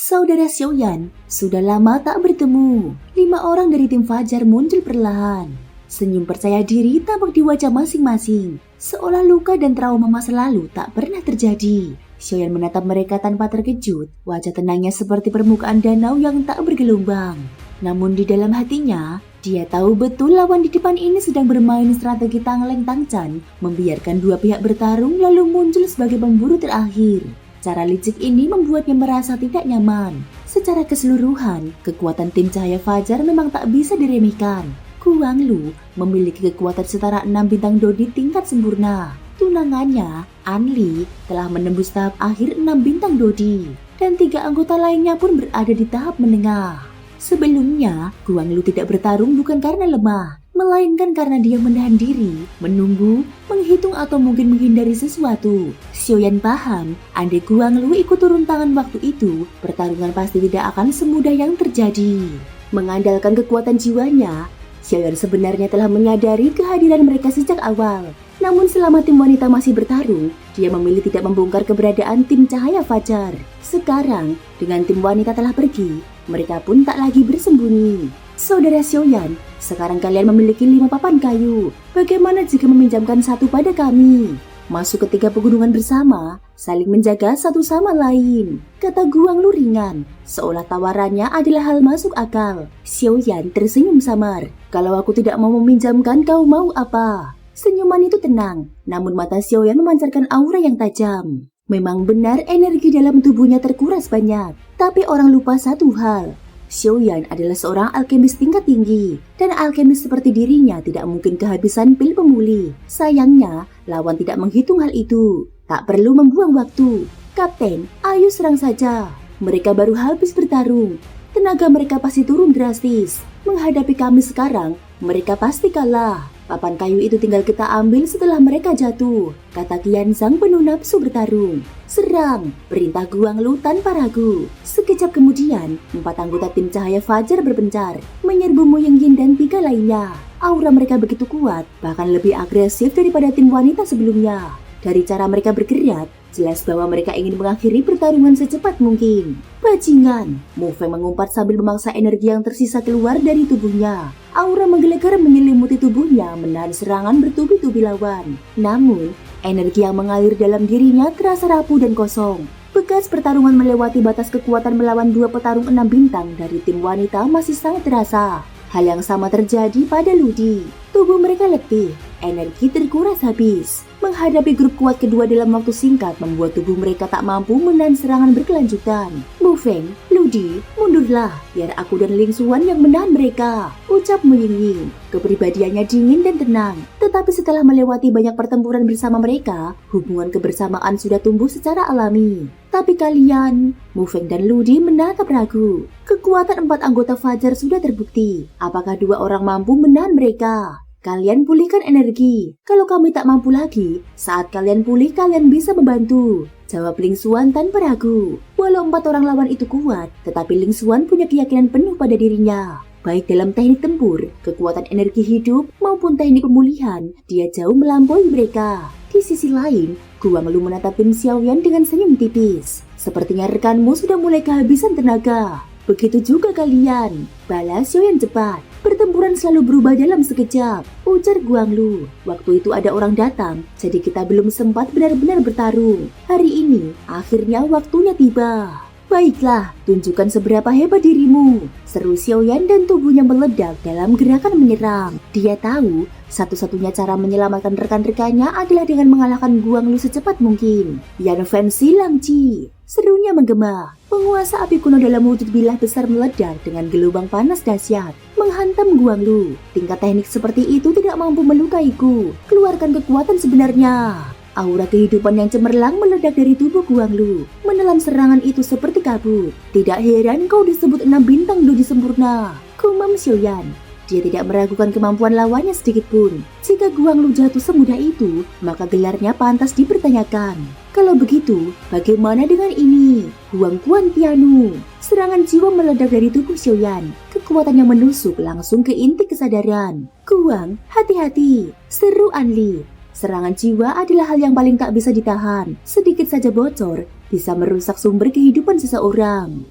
Saudara Xiaoyan, sudah lama tak bertemu. 5 orang dari tim Fajar muncul perlahan. Senyum percaya diri tampak di wajah masing-masing, seolah luka dan trauma masa lalu tak pernah terjadi. Xiaoyan menatap mereka tanpa terkejut, wajah tenangnya seperti permukaan danau yang tak bergelombang. Namun di dalam hatinya, dia tahu betul lawan di depan ini sedang bermain strategi Tangleng Tangcan, membiarkan dua pihak bertarung lalu muncul sebagai pemburu terakhir. Cara licik ini membuatnya merasa tidak nyaman. Secara keseluruhan, kekuatan tim Cahaya Fajar memang tak bisa diremehkan. Guang Lu memiliki kekuatan setara 6 bintang dodi tingkat sempurna. Tunangannya, An Li, telah menembus tahap akhir 6 bintang dodi. Dan 3 anggota lainnya pun berada di tahap menengah. Sebelumnya, Guang Lu tidak bertarung bukan karena lemah, melainkan karena dia menahan diri, menunggu, menghitung atau mungkin menghindari sesuatu. Xiaoyan paham, andai Guang Lu ikut turun tangan waktu itu, pertarungan pasti tidak akan semudah yang terjadi. Mengandalkan kekuatan jiwanya, Xiaoyan sebenarnya telah menyadari kehadiran mereka sejak awal. Namun selama tim wanita masih bertarung, dia memilih tidak membongkar keberadaan tim Cahaya Fajar. Sekarang, dengan tim wanita telah pergi, mereka pun tak lagi bersembunyi. Saudara Xiaoyan, sekarang kalian memiliki 5 papan kayu. Bagaimana jika meminjamkan satu pada kami? Masuk ke 3 pegunungan bersama, saling menjaga satu sama lain, kata Guang Lu ringan, seolah tawarannya adalah hal masuk akal. Xiaoyan tersenyum samar. Kalau aku tidak mau meminjamkan, kau mau apa? Senyuman itu tenang, namun mata Xiaoyan memancarkan aura yang tajam. Memang benar energi dalam tubuhnya terkuras banyak, tapi orang lupa satu hal. Xiaoyan adalah seorang alkemis tingkat tinggi, dan alkemis seperti dirinya tidak mungkin kehabisan pil pemulih. Sayangnya, lawan tidak menghitung hal itu. Tak perlu membuang waktu. Kapten, ayo serang saja. Mereka baru habis bertarung. Tenaga mereka pasti turun drastis. Menghadapi kami sekarang, mereka pasti kalah. Papan kayu itu tinggal kita ambil setelah mereka jatuh, kata Qianzhang penuh nafsu bertarung. Serang, perintah Guang Lu tanpa ragu. Sekejap kemudian, 4 anggota tim Cahaya Fajar berpencar, menyerbu Mo Yingyin dan 3 lainnya. Aura mereka begitu kuat, bahkan lebih agresif daripada tim wanita sebelumnya. Dari cara mereka bergerak, jelas bahwa mereka ingin mengakhiri pertarungan secepat mungkin. Bajingan, Mo Feng mengumpat sambil memaksa energi yang tersisa keluar dari tubuhnya. Aura menggelegar menyelimuti tubuhnya menahan serangan bertubi-tubi lawan. Namun, energi yang mengalir dalam dirinya terasa rapuh dan kosong. Bekas pertarungan melewati batas kekuatan melawan 2 petarung 6 bintang dari tim wanita masih sangat terasa. Hal yang sama terjadi pada Ludi. Tubuh mereka letih, energi terkuras habis. Menghadapi grup kuat kedua dalam waktu singkat membuat tubuh mereka tak mampu menahan serangan berkelanjutan. Mo Feng, Ludi, mundurlah, biar aku dan Ling Xuan yang menahan mereka, ucap Mo Yingying. Kepribadiannya dingin dan tenang, tetapi setelah melewati banyak pertempuran bersama mereka, hubungan kebersamaan sudah tumbuh secara alami. Tapi kalian, Mo Feng dan Ludi menatap ragu. Kekuatan 4 anggota Fajar sudah terbukti. Apakah 2 orang mampu menahan mereka? Kalian pulihkan energi. Kalau kami tak mampu lagi, saat kalian pulih kalian bisa membantu, jawab Ling Xuan tanpa ragu. Walau 4 orang lawan itu kuat, tetapi Ling Xuan punya keyakinan penuh pada dirinya. Baik dalam teknik tempur, kekuatan energi hidup, maupun teknik pemulihan, dia jauh melampaui mereka. Di sisi lain, Guang Lu menatap tim Xiaoyan dengan senyum tipis. Sepertinya rekanmu sudah mulai kehabisan tenaga. Begitu juga kalian, balas Xiaoyan cepat. Pertempuran selalu berubah dalam sekejap, ujar Guang Lu. Waktu itu ada orang datang, jadi kita belum sempat benar-benar bertarung. Hari ini, akhirnya waktunya tiba. Baiklah, tunjukkan seberapa hebat dirimu, seru Xiaoyan dan tubuhnya meledak dalam gerakan menyerang. Dia tahu, satu-satunya cara menyelamatkan rekan-rekannya adalah dengan mengalahkan Guang Lu secepat mungkin. Yan Fancy Langci, serunya menggema. Penguasa api kuno dalam wujud bilah besar meledak dengan gelombang panas dahsyat, menghantam Guang Lu. Tingkat teknik seperti itu tidak mampu melukaiku. Keluarkan kekuatan sebenarnya. Aura kehidupan yang cemerlang meledak dari tubuh Guang Lu, menelan serangan itu seperti kabut. Tidak heran kau disebut 6 bintang dodi sempurna, gumam Xiaoyan. Dia tidak meragukan kemampuan lawannya sedikit pun. Jika Guang Lu jatuh semudah itu, maka gelarnya pantas dipertanyakan. Kalau begitu, bagaimana dengan ini? Huang Quan Pianu. Serangan jiwa meledak dari tubuh Xiaoyan. Kekuatannya menusuk langsung ke inti kesadaran. Guang, hati-hati, seru An Li. Serangan jiwa adalah hal yang paling tak bisa ditahan. Sedikit saja bocor, bisa merusak sumber kehidupan seseorang.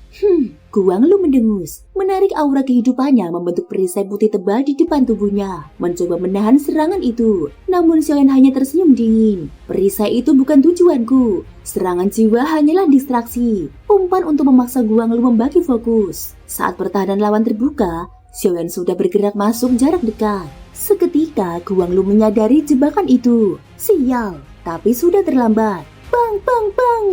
Guang Lu mendengus, menarik aura kehidupannya membentuk perisai putih tebal di depan tubuhnya, mencoba menahan serangan itu. Namun Xiaoyan hanya tersenyum dingin. Perisai itu bukan tujuanku. Serangan jiwa hanyalah distraksi, umpan untuk memaksa Guang Lu membagi fokus. Saat pertahanan lawan terbuka, Xiaoyan sudah bergerak masuk jarak dekat. Seketika Guang Lu menyadari jebakan itu. Sial, tapi sudah terlambat. Bang, bang, bang.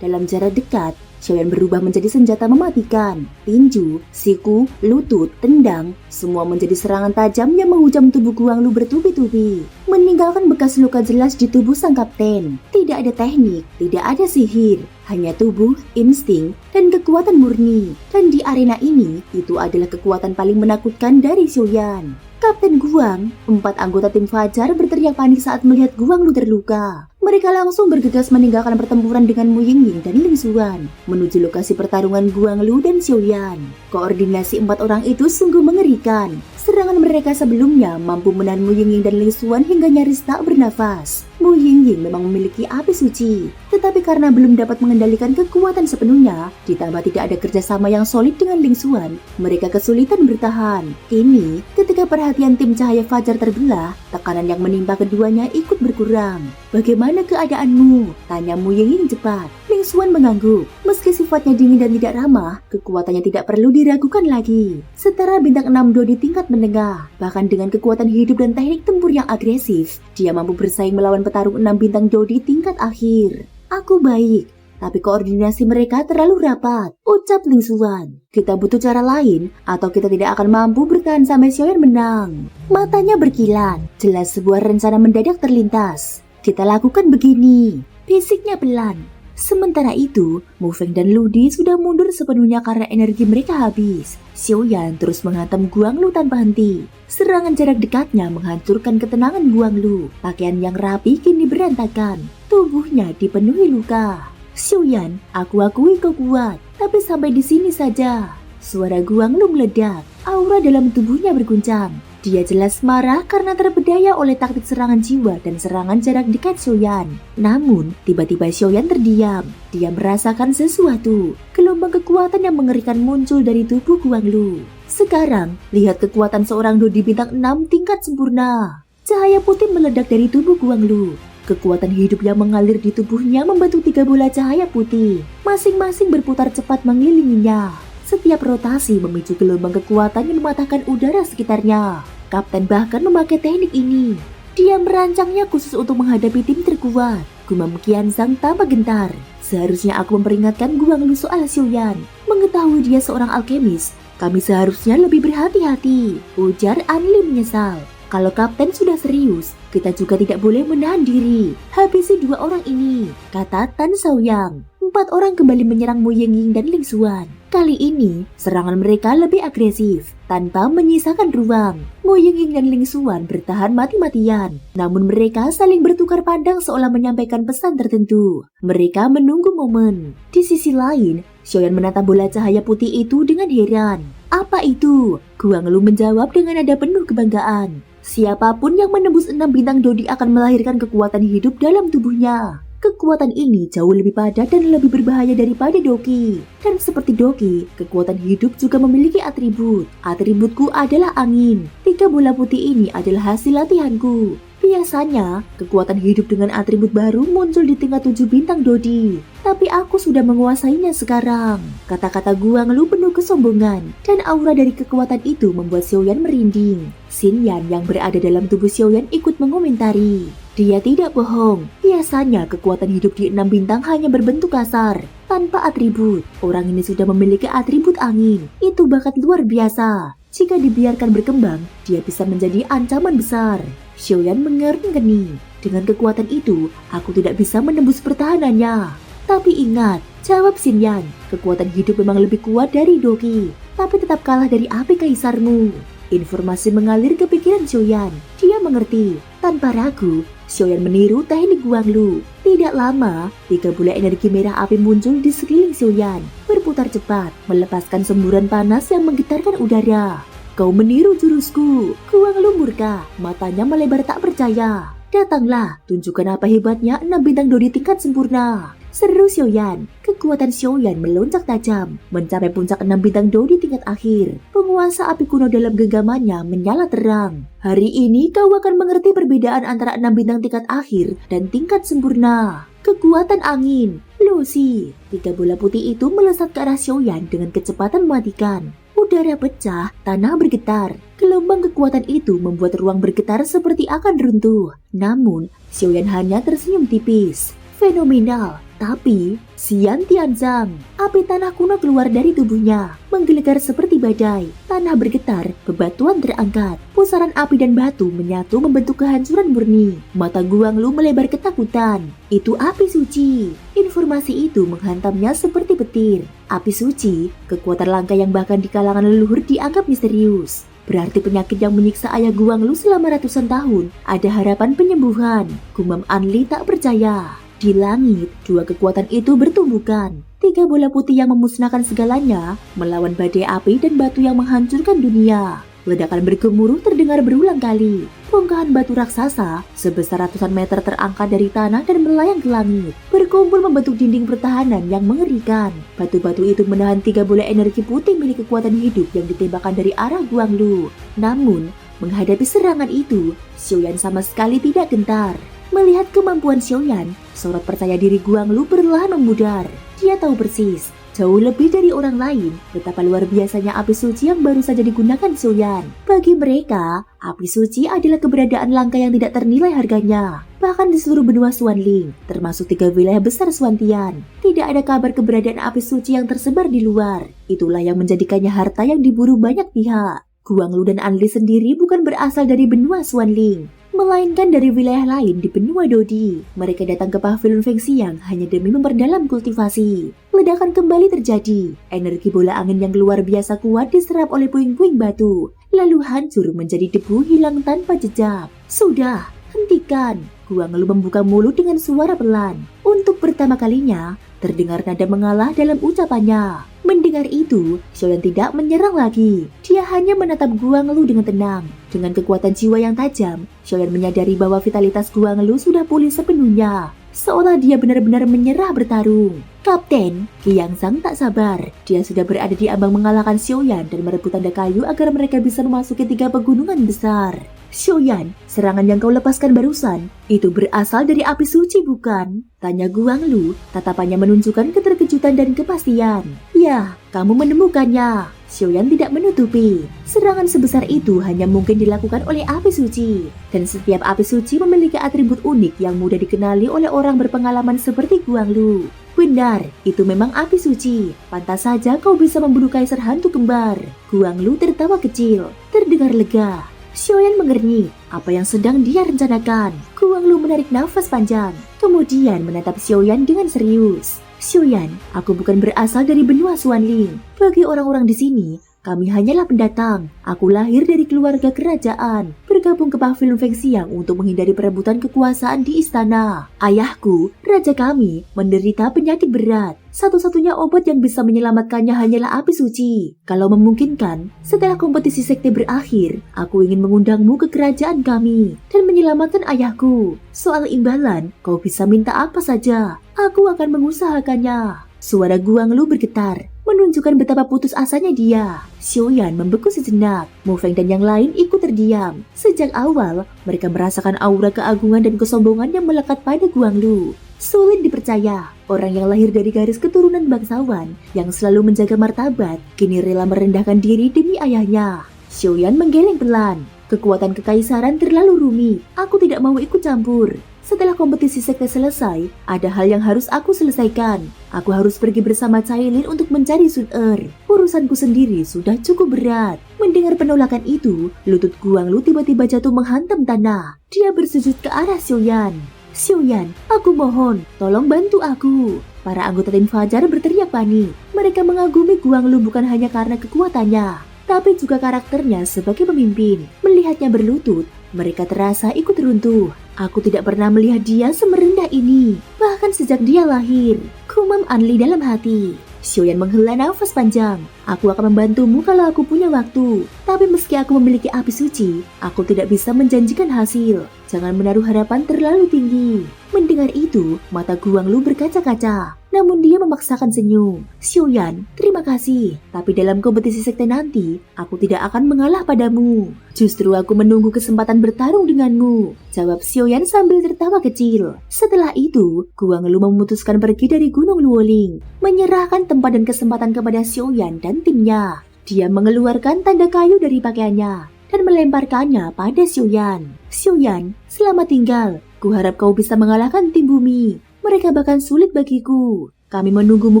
Dalam jarak dekat, Xiaoyan berubah menjadi senjata mematikan. Tinju, siku, lutut, tendang, semua menjadi serangan tajam yang menghujam tubuh Guang Lu bertubi-tubi, meninggalkan bekas luka jelas di tubuh sang kapten. Tidak ada teknik, tidak ada sihir, hanya tubuh, insting, dan kekuatan murni. Dan di arena ini, itu adalah kekuatan paling menakutkan dari Xiaoyan. Kapten Guang, 4 anggota tim Fajar berteriak panik saat melihat Guang Lu terluka. Mereka langsung bergegas meninggalkan pertempuran dengan Mu Yingying dan Ling Xuan menuju lokasi pertarungan Guang Lu dan Xiaoyan. Koordinasi 4 orang itu sungguh mengerikan. Serangan mereka sebelumnya mampu menahan Mu Yingying dan Ling Xuan hingga nyaris tak bernafas. Mu Yingying memang memiliki api suci, tetapi karena belum dapat mengendalikan kekuatan sepenuhnya, ditambah tidak ada kerjasama yang solid dengan Ling Xuan, mereka kesulitan bertahan. Kini, ketika perhatian tim Cahaya Fajar terbelah, tekanan yang menimpa keduanya ikut berkurang. Bagaimana keadaanmu? Tanya Mu Yingying cepat. Ling Xuan mengangguk. Meski sifatnya dingin dan tidak ramah, kekuatannya tidak perlu diragukan lagi. Setara bintang 6 Do di tingkat menengah, bahkan dengan kekuatan hidup dan teknik tempur yang agresif, dia mampu bersaing melawan petarung 6 bintang Do di tingkat akhir. Aku baik, tapi koordinasi mereka terlalu rapat, ucap Ling Xuan. Kita butuh cara lain, atau kita tidak akan mampu bertahan sampai Xiaoyan menang. Matanya berkilat, jelas sebuah rencana mendadak terlintas. Kita lakukan begini, fisiknya pelan. Sementara itu, Mu Feng dan Ludi sudah mundur sepenuhnya karena energi mereka habis. Xiaoyan terus menghantam Guang Lu tanpa henti. Serangan jarak dekatnya menghancurkan ketenangan Guang Lu. Pakaian yang rapi kini berantakan. Tubuhnya dipenuhi luka. Xiaoyan, aku akui kau kuat, tapi sampai di sini saja. Suara Guang Lu meledak. Aura dalam tubuhnya berguncang. Dia jelas marah karena terpedaya oleh taktik serangan jiwa dan serangan jarak dekat Xiaoyan. Namun, tiba-tiba Xiaoyan terdiam. Dia merasakan sesuatu. Gelombang kekuatan yang mengerikan muncul dari tubuh Guang Lu. Sekarang, lihat kekuatan seorang Do di bintang 6 tingkat sempurna. Cahaya putih meledak dari tubuh Guang Lu. Kekuatan hidup yang mengalir di tubuhnya membentuk 3 bola cahaya putih. Masing-masing berputar cepat mengelilinginya. Setiap rotasi memicu gelombang kekuatan yang mematahkan udara sekitarnya. Kapten bahkan memakai teknik ini. Dia merancangnya khusus untuk menghadapi tim terkuat. Gumam Qianzhang tampak gentar. Seharusnya aku memperingatkan Guang Lu soal Xiaoyan. Mengetahui dia seorang alkemis, kami seharusnya lebih berhati-hati, ujar Anli menyesal. Kalau kapten sudah serius, kita juga tidak boleh menahan diri. Habisi 2 orang ini, kata Tan Shaoyang. 4 orang kembali menyerang Mu Yingying dan Ling Xuan. Kali ini, serangan mereka lebih agresif, tanpa menyisakan ruang. Mu Yingying dan Ling Xuan bertahan mati-matian, namun mereka saling bertukar pandang seolah menyampaikan pesan tertentu. Mereka menunggu momen. Di sisi lain, Xiaoyan menatap bola cahaya putih itu dengan heran. Apa itu? Guang Lu menjawab dengan nada penuh kebanggaan. Siapapun yang menembus 6 bintang Dodi akan melahirkan kekuatan hidup dalam tubuhnya. Kekuatan ini jauh lebih padat dan lebih berbahaya daripada Doki. Dan seperti Doki, kekuatan hidup juga memiliki atribut. Atributku adalah angin. 3 bola putih ini adalah hasil latihanku. Biasanya, kekuatan hidup dengan atribut baru muncul di tingkat 7 bintang Dodi. Tapi aku sudah menguasainya sekarang. Kata-kata Guang Lu penuh kesombongan. Dan aura dari kekuatan itu membuat Xiaoyan merinding. Xin Yan yang berada dalam tubuh Xiaoyan ikut mengomentari. Dia tidak bohong. Biasanya kekuatan hidup di 6 bintang hanya berbentuk kasar, tanpa atribut. Orang ini sudah memiliki atribut angin. Itu bakat luar biasa. Jika dibiarkan berkembang, dia bisa menjadi ancaman besar. Xiaoyan mengerling kening. Dengan kekuatan itu, aku tidak bisa menembus pertahanannya. Tapi ingat, jawab Xin Yan, kekuatan hidup memang lebih kuat dari Doki, tapi tetap kalah dari api kaisarmu. Informasi mengalir ke pikiran Xiaoyan. Dia mengerti. Tanpa ragu, Xiaoyan meniru teknik Guang Lu. Tidak lama, 3 bola energi merah api muncul di sekeliling Xiaoyan, berputar cepat, melepaskan semburan panas yang menggetarkan udara. Kau meniru jurusku, Guang Lu murka, matanya melebar tak percaya. Datanglah, tunjukkan apa hebatnya 6 bintang Dodi tingkat sempurna. Seru Xiaoyan. Kekuatan Xiaoyan melonjak tajam, mencapai puncak 6 bintang Do di tingkat akhir. Penguasa api kuno dalam genggamannya menyala terang. Hari ini kau akan mengerti perbedaan antara 6 bintang tingkat akhir dan tingkat sempurna. Kekuatan angin. Lucy. 3 bola putih itu melesat ke arah Xiaoyan dengan kecepatan mematikan. Udara pecah, tanah bergetar. Gelombang kekuatan itu membuat ruang bergetar seperti akan runtuh. Namun, Xiaoyan hanya tersenyum tipis. Fenomenal. Tapi, Xian Tianzang, api tanah kuno keluar dari tubuhnya, menggelegar seperti badai. Tanah bergetar, bebatuan terangkat. Pusaran api dan batu menyatu membentuk kehancuran murni. Mata Guanglu melebar ketakutan. Itu api suci. Informasi itu menghantamnya seperti petir. Api suci, kekuatan langka yang bahkan di kalangan leluhur dianggap misterius. Berarti penyakit yang menyiksa ayah Guanglu selama ratusan tahun ada harapan penyembuhan. Gumam Anli tak percaya. Di langit, 2 kekuatan itu bertumbukan. 3 bola putih yang memusnahkan segalanya melawan badai api dan batu yang menghancurkan dunia. Ledakan bergemuruh terdengar berulang kali. Bongkahan batu raksasa sebesar ratusan meter terangkat dari tanah dan melayang ke langit, berkumpul membentuk dinding pertahanan yang mengerikan. Batu-batu itu menahan 3 bola energi putih milik kekuatan hidup yang ditembakkan dari arah Guanglu. Namun, menghadapi serangan itu, Xiaoyan sama sekali tidak gentar. Melihat kemampuan Xiaoyan, sorot percaya diri Guanglu perlahan memudar. Dia tahu persis, jauh lebih dari orang lain, betapa luar biasanya api suci yang baru saja digunakan Xiaoyan. Bagi mereka, api suci adalah keberadaan langka yang tidak ternilai harganya. Bahkan di seluruh benua Xuanling, termasuk 3 wilayah besar Xuantian, tidak ada kabar keberadaan api suci yang tersebar di luar. Itulah yang menjadikannya harta yang diburu banyak pihak. Guanglu dan Anli sendiri bukan berasal dari benua Xuanling, melainkan dari wilayah lain di benua Dodi. Mereka datang ke pavilion Fengxiang hanya demi memperdalam kultivasi. Ledakan kembali terjadi. Energi bola angin yang luar biasa kuat diserap oleh puing-puing batu, lalu hancur menjadi debu hilang tanpa jejak. Sudah, hentikan. Guanglu membuka mulut dengan suara pelan. Untuk pertama kalinya, terdengar nada mengalah dalam ucapannya. Mendengar itu, Xiaoyan tidak menyerang lagi. Dia hanya menatap Guanglu dengan tenang. Dengan kekuatan jiwa yang tajam, Xiaoyan menyadari bahwa vitalitas Guanglu sudah pulih sepenuhnya. Seolah dia benar-benar menyerah bertarung. Kapten, Qi Yangsang tak sabar. Dia sudah berada di ambang mengalahkan Xiaoyan dan merebut tanda kayu agar mereka bisa memasuki 3 pegunungan besar. Xiaoyan, serangan yang kau lepaskan barusan, itu berasal dari api suci bukan? Tanya Guanglu, tatapannya menunjukkan keterkejutan dan kepastian. Ya, kamu menemukannya. Xiaoyan tidak menutupi. Serangan sebesar itu hanya mungkin dilakukan oleh api suci. Dan setiap api suci memiliki atribut unik yang mudah dikenali oleh orang berpengalaman seperti Guanglu. Benar, itu memang api suci. Pantas saja kau bisa membunuh kaisar hantu kembar. Guanglu tertawa kecil, terdengar lega. Xiaoyan mengernyit apa yang sedang dia rencanakan. Guanglu menarik nafas panjang, kemudian menatap Xiaoyan dengan serius. Xiaoyan, aku bukan berasal dari benua Xuanling. Bagi orang-orang di sini, kami hanyalah pendatang. Aku lahir dari keluarga kerajaan, bergabung ke pavilion Fengxiang untuk menghindari perebutan kekuasaan di istana. Ayahku, raja kami, menderita penyakit berat. Satu-satunya obat yang bisa menyelamatkannya hanyalah api suci. Kalau memungkinkan, setelah kompetisi sekte berakhir, aku ingin mengundangmu ke kerajaan kami dan menyelamatkan ayahku. Soal imbalan, kau bisa minta apa saja. Aku akan mengusahakannya. Suara Guanglu bergetar, menunjukkan betapa putus asanya dia. Xiaoyan membeku sejenak. Mu Feng dan yang lain ikut terdiam. Sejak awal, mereka merasakan aura keagungan dan kesombongan yang melekat pada Guanglu. Sulit dipercaya, orang yang lahir dari garis keturunan bangsawan yang selalu menjaga martabat, kini rela merendahkan diri demi ayahnya. Xiaoyan menggeleng pelan. Kekuatan kekaisaran terlalu rumit. Aku tidak mau ikut campur. Setelah kompetisi sekte selesai, ada hal yang harus aku selesaikan. Aku harus pergi bersama Cailin untuk mencari Sun Er. Urusanku sendiri sudah cukup berat. Mendengar penolakan itu, lutut Guanglu tiba-tiba jatuh menghantam tanah. Dia bersujud ke arah Xiaoyan. Xiaoyan, aku mohon, tolong bantu aku. Para anggota tim Fajar berteriak panik. Mereka mengagumi Guanglu bukan hanya karena kekuatannya, tapi juga karakternya sebagai pemimpin. Melihatnya berlutut, mereka terasa ikut runtuh. Aku tidak pernah melihat dia semerendah ini, bahkan sejak dia lahir. Gumam Anli dalam hati. Xiaoyan menghela nafas panjang. Aku akan membantumu kalau aku punya waktu. Tapi meski aku memiliki api suci, aku tidak bisa menjanjikan hasil. Jangan menaruh harapan terlalu tinggi. Mendengar itu, mata Guanglu berkaca-kaca. Namun dia memaksakan senyum. Xiaoyan, terima kasih. Tapi dalam kompetisi sekte nanti, aku tidak akan mengalah padamu. Justru aku menunggu kesempatan bertarung denganmu, jawab Xiaoyan sambil tertawa kecil. Setelah itu, Guanglu memutuskan pergi dari Gunung Luoling, menyerahkan tempat dan kesempatan kepada Xiaoyan dan timnya. Dia mengeluarkan tanda kayu dari pakaiannya dan melemparkannya pada Xiaoyan. Xiaoyan, selamat tinggal. Kuharap kau bisa mengalahkan tim bumi. Mereka bahkan sulit bagiku. Kami menunggumu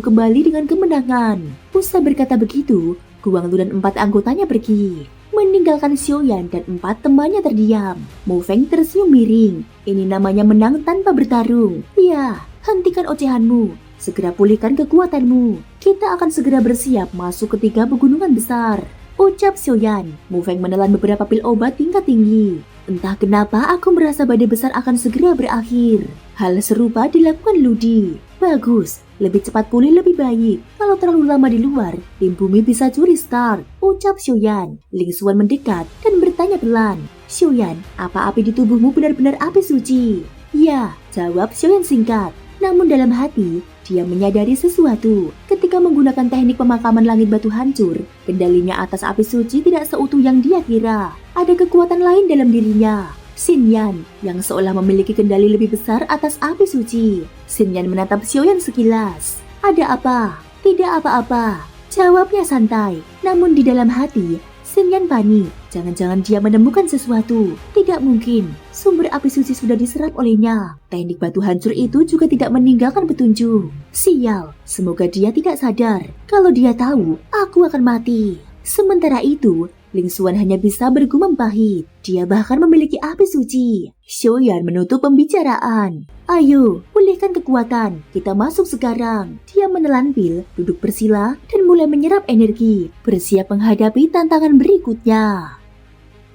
kembali dengan kemenangan. Usai berkata begitu, Guanglu dan 4 anggotanya pergi, meninggalkan Xiaoyan dan 4 temannya terdiam. Mu Feng tersenyum miring. Ini namanya menang tanpa bertarung. Ya, hentikan ocehanmu. Segera pulihkan kekuatanmu. Kita akan segera bersiap masuk ke 3 pegunungan besar, ucap Xiaoyan. Mu Feng menelan beberapa pil obat tingkat tinggi. Entah kenapa aku merasa badai besar akan segera berakhir. Hal serupa dilakukan Ludi. Bagus, lebih cepat pulih lebih baik. Kalau terlalu lama di luar, tim bumi bisa curi start, ucap Xiaoyan. Ling Xuan mendekat dan bertanya pelan. Xiaoyan, apa api di tubuhmu benar-benar api suci? Ya, jawab Xiaoyan singkat. Namun dalam hati, dia menyadari sesuatu. Ketika menggunakan teknik pemakaman langit batu hancur, kendalinya atas api suci tidak seutuh yang dia kira. Ada kekuatan lain dalam dirinya. Xin Yan yang seolah memiliki kendali lebih besar atas api suci. Xin Yan menatap Xiaoyan sekilas. Ada apa? Tidak apa-apa, jawabnya santai. Namun di dalam hati, Xin Yan panik. Jangan-jangan dia menemukan sesuatu. Tidak mungkin, sumber api suci sudah diserap olehnya. Teknik batu hancur itu juga tidak meninggalkan petunjuk. Sial, semoga dia tidak sadar. Kalau dia tahu, aku akan mati. Sementara itu, Ling Xuan hanya bisa bergumam pahit. Dia bahkan memiliki api suci. Xiaoyan menutup pembicaraan. Ayo, pulihkan kekuatan. Kita masuk sekarang. Dia menelan pil, duduk bersila, dan mulai menyerap energi. Bersiap menghadapi tantangan berikutnya.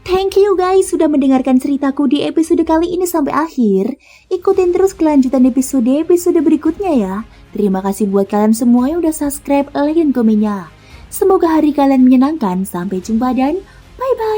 Thank you guys sudah mendengarkan ceritaku di episode kali ini sampai akhir. Ikutin terus kelanjutan episode berikutnya ya. Terima kasih buat kalian semua yang udah subscribe, like, dan komennya. Semoga hari kalian menyenangkan. Sampai jumpa dan bye-bye.